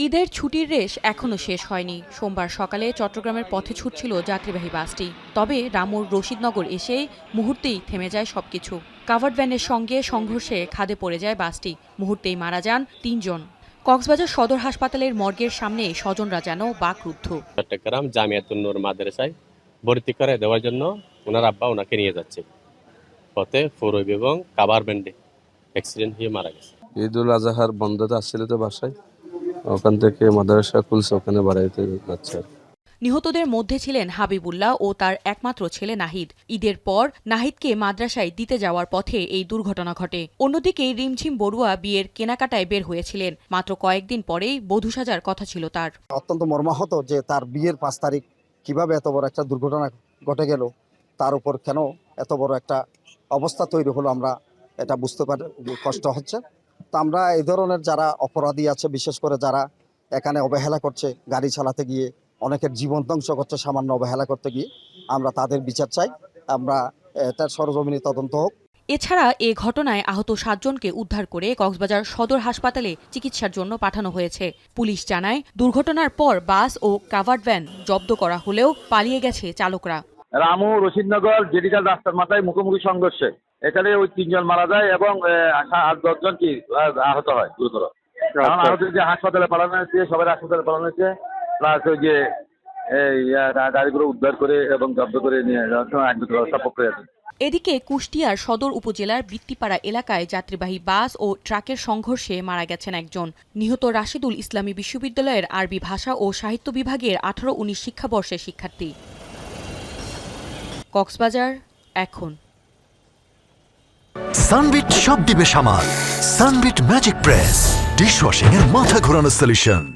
ঈদের ছুটির রেশ এখনো শেষ হয়নি। সোমবার সকালে চট্টগ্রামের পথে ছুটছিল যাত্রীবাহী বাসটি। তবে রামুর রশিদনগর এসে মুহূর্তেই থেমে যায় সবকিছু। কাভার্ড ভ্যানের সঙ্গে সংঘর্ষে খাদে পড়ে যায় বাসটি। মুহূর্তেই মারা যান ৩ জন। কক্সবাজার সদর হাসপাতালের মর্গের সামনে স্বজনরা যেন বাকরুদ্ধ। চট্টগ্রাম জামিয়াতুন নূর মাদ্রাসায় ভর্তি করে দেওয়ার জন্য ওনার আব্বা ওনাকে নিয়ে যাচ্ছে। পথে ফোরব এবং কাভার ভ্যানে অ্যাক্সিডেন্ট হয়ে মারা গেছে। ঈদুল আজহার বন্ধতে আসছিল তো বাসায়, ওখান থেকে মাদ্রাসা খুলছে, ওখানে বাড়াইতে যাচ্ছে। নিহতদের মধ্যে ছিলেন হাবিবুল্লাহ ও তার একমাত্র ছেলে নাহিদ। ঈদের পর নাহিদকে মাদ্রাসায় দিতে যাওয়ার পথে এই দুর্ঘটনা ঘটে। অন্যদিকে রিমঝিম বড়ুয়া বিয়ের কেনাকাটায় বের হয়েছিলেন। মাত্র কয়েকদিন পরেই বধূ সাজার কথা ছিল তার। অত্যন্ত মর্মাহত যে তার বিয়ের 5 তারিখ কিভাবে এত বড় একটা দুর্ঘটনা ঘটে গেল, তার উপর কেন এত বড় একটা অবস্থা তৈরি হলো, আমরা এটা বুঝতে পারি, কষ্ট হচ্ছে। তো আমরা এই ধরনের যারা অপরাধী আছে, বিশেষ করে যারা এখানে অবহেলা করছে, গাড়ি চালাতে গিয়ে অনেকের জীবন ধ্বংস করছে সামান্য অবহেলা করতে গিয়ে, আমরা তাদের বিচার চাই। আমরা এটার সরজমিনে তদন্ত হোক। এছাড়া এ ঘটনায় আহত 7 জনকে উদ্ধার করে কক্সবাজার সদর হাসপাতালে চিকিৎসার জন্য পাঠানো হয়েছে। পুলিশ জানায়, দুর্ঘটনার পর বাস ও কাভার্ড ভ্যান জব্দ করা হলেও পালিয়ে গেছে চালকরা। রামু রশিদনগর জেডিকাল রাস্তার মাথায় মুখোমুখি সংঘর্ষে এখানে ওই 3 জন মারা যায় এবং 8-10 জন কি আহত হয় গুরুতর। কারণ আহত যে হাসপাতালে পাঠানো হয়েছে, সবাই হাসপাতালে পাঠানো হয়েছে, প্লাস ওই যে গাড়িগুলো উদ্ধার করে এবং জব্দ করে নিয়ে যাওয়ার সময় আইনগত ব্যবস্থা প্রক্রিয়া আছে। এদিকে কুষ্টিয়ার সদর উপজেলার বৃত্তিপাড়া এলাকায় যাত্রীবাহী বাস ও ট্রাকের সংঘর্ষে মারা গেছেন একজন। নিহত রাশিদুল ইসলামী বিশ্ববিদ্যালয়ের আরবি ভাষা ও সাহিত্য বিভাগের 18-19 শিক্ষাবর্ষের শিক্ষার্থী। কক্সবাজার এখন। সানবিট সব দিবে সামাল। সানবিট ম্যাজিক প্রেস ডিশওয়াশিং এর মাথা ঘোরানো সলিউশন।